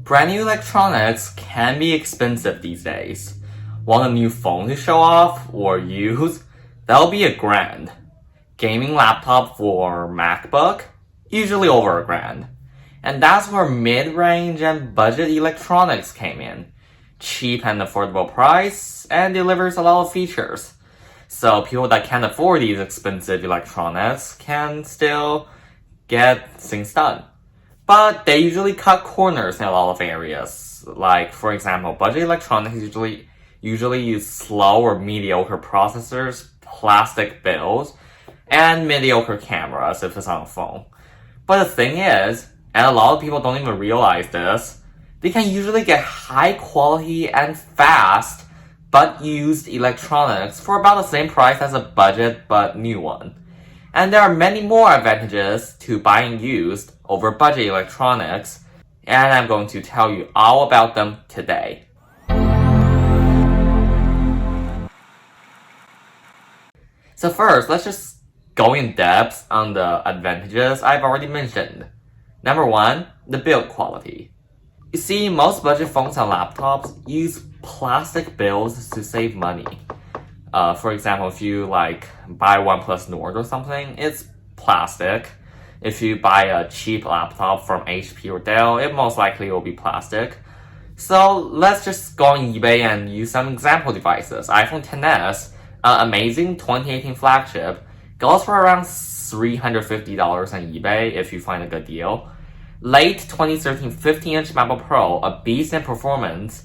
Brand new electronics can be expensive these days. Want a new phone to show off or use? That'll be $1,000. Gaming laptop for MacBook? Usually over $1,000. And that's where mid-range and budget electronics came in. Cheap and affordable price, and delivers a lot of features. So people that can't afford these expensive electronics can still get things done. But they usually cut corners in a lot of areas. Like, for example, budget electronics usually use slow or mediocre processors, plastic builds, and mediocre cameras if it's on a phone. But the thing is, and a lot of people don't even realize this, they can usually get high quality and fast but used electronics for about the same price as a budget but new one. And there are many more advantages to buying used over budget electronics, and I'm going to tell you all about them today. So first, let's just go in depth on the advantages I've already mentioned. Number one, the build quality. You see, most budget phones and laptops use plastic builds to save money. For example, if you buy OnePlus Nord or something, it's plastic. If you buy a cheap laptop from HP or Dell, it most likely will be plastic. So let's just go on eBay and use some example devices. iPhone XS, an amazing 2018 flagship, goes for around $350 on eBay if you find a good deal. Late 2013 15-inch MacBook Pro, a beast in performance,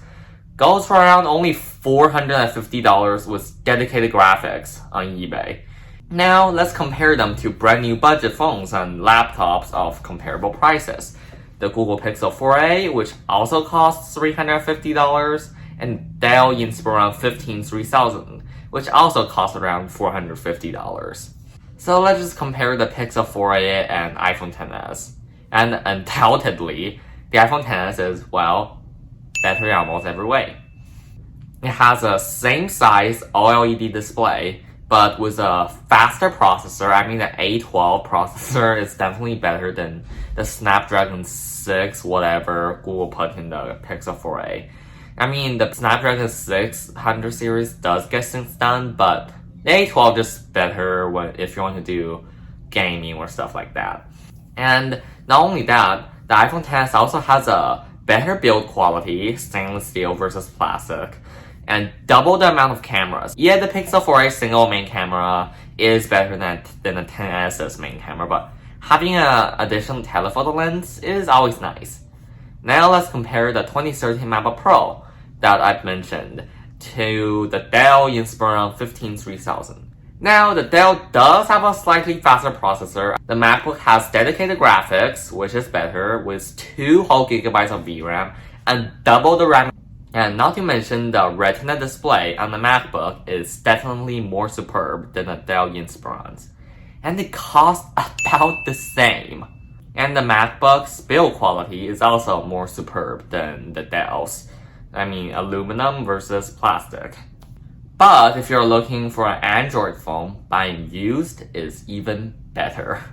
goes for around only $450 with dedicated graphics on eBay. Now, let's compare them to brand new budget phones and laptops of comparable prices. The Google Pixel 4a, which also costs $350, and Dell Inspiron 15 3000, which also costs around $450. So let's just compare the Pixel 4a and iPhone XS. And undoubtedly, the iPhone XS is, better in almost every way. It has a same size OLED display, but with a faster processor. I mean, the A12 processor is definitely better than the Snapdragon 6 whatever Google put in the Pixel 4a. I mean, the Snapdragon 600 series does get things done, but the A12 just better if you want to do gaming or stuff like that. And not only that, the iPhone XS also has a better build quality, stainless steel versus plastic, and double the amount of cameras. Yeah, the Pixel 4a single main camera is better than the XS's main camera, but having an additional telephoto lens is always nice. Now let's compare the 2013 MacBook Pro that I've mentioned to the Dell Inspiron 15 3000. Now, the Dell does have a slightly faster processor. The MacBook has dedicated graphics, which is better, with 2 whole gigabytes of VRAM and double the RAM. And not to mention, the Retina display on the MacBook is definitely more superb than the Dell Inspirons. And it costs about the same. And the MacBook's build quality is also more superb than the Dell's. I mean, aluminum versus plastic. But if you're looking for an Android phone, buying used is even better.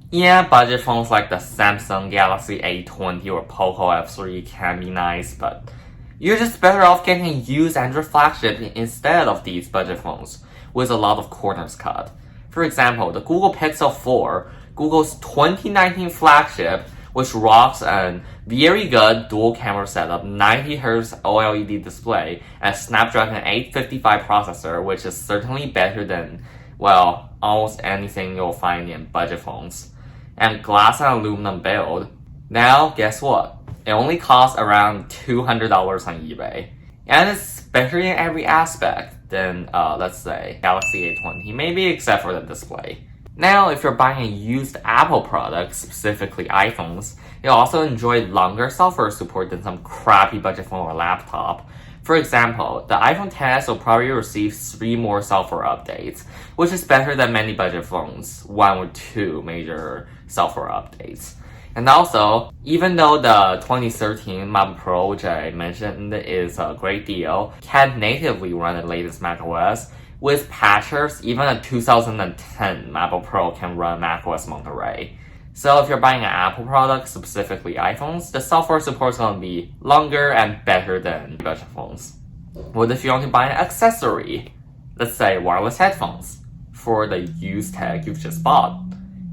Yeah, budget phones like the Samsung Galaxy A20 or Poco F3 can be nice, but you're just better off getting a used Android flagship instead of these budget phones, with a lot of corners cut. For example, the Google Pixel 4, Google's 2019 flagship, which rocks a very good dual camera setup, 90Hz OLED display, and Snapdragon 855 processor, which is certainly better than, almost anything you'll find in budget phones. And glass and aluminum build. Now, guess what? It only costs around $200 on eBay. And it's better in every aspect than, let's say, Galaxy A20, maybe except for the display. Now, if you're buying a used Apple product, specifically iPhones, you'll also enjoy longer software support than some crappy budget phone or laptop. For example, the iPhone XS will probably receive 3 more software updates, which is better than many budget phones, 1 or 2 major software updates. And also, even though the 2013 MacBook Pro, which I mentioned is a great deal, can't natively run the latest macOS, with patchers, even a 2010 MacBook Pro can run macOS Monterey. So if you're buying an Apple product, specifically iPhones, the software support is going to be longer and better than budget phones. What if you want to buy an accessory? Let's say wireless headphones for the used tech you've just bought.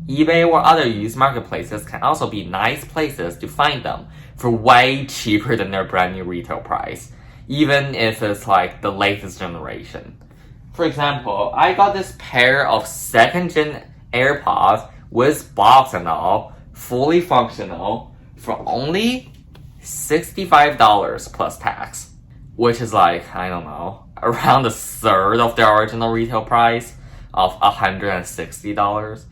eBay or other used marketplaces can also be nice places to find them for way cheaper than their brand new retail price, even if it's like the latest generation. For example, I got this pair of second-gen AirPods with box and all, fully functional, for only $65 plus tax, which is like, I don't know, around a third of their original retail price of $160.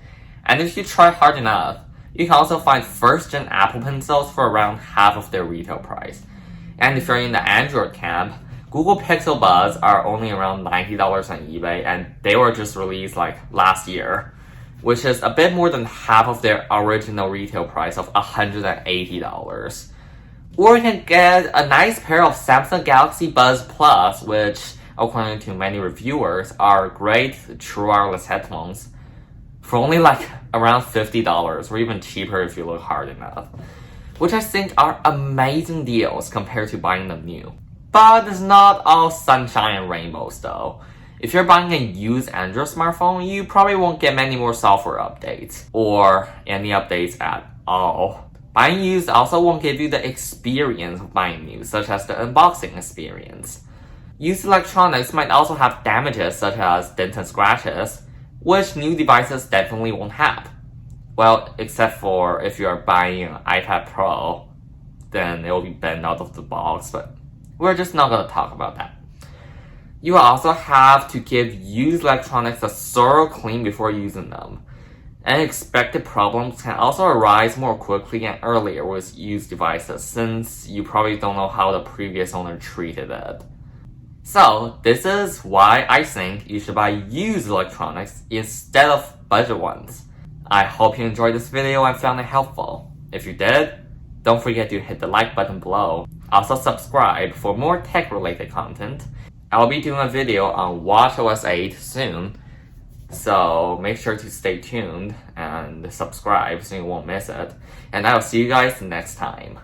And if you try hard enough, you can also find first-gen Apple Pencils for around half of their retail price. And if you're in the Android camp, Google Pixel Buds are only around $90 on eBay, and they were just released like last year, which is a bit more than half of their original retail price of $180. Or you can get a nice pair of Samsung Galaxy Buds Plus, which, according to many reviewers, are great true wireless headphones, for only like around $50, or even cheaper if you look hard enough, which I think are amazing deals compared to buying them new. But it's not all sunshine and rainbows though. If you're buying a used Android smartphone, you probably won't get many more software updates, or any updates at all. Buying used also won't give you the experience of buying new, such as the unboxing experience. Used electronics might also have damages such as dents and scratches, which new devices definitely won't have. Well, except for if you are buying an iPad Pro, then it will be bent out of the box, but we're just not going to talk about that. You also have to give used electronics a thorough clean before using them. Unexpected problems can also arise more quickly and earlier with used devices, since you probably don't know how the previous owner treated it. So, this is why I think you should buy used electronics instead of budget ones. I hope you enjoyed this video and found it helpful. If you did, don't forget to hit the like button below. Also subscribe for more tech-related content. I'll be doing a video on watchOS 8 soon, so make sure to stay tuned and subscribe so you won't miss it. And I'll see you guys next time.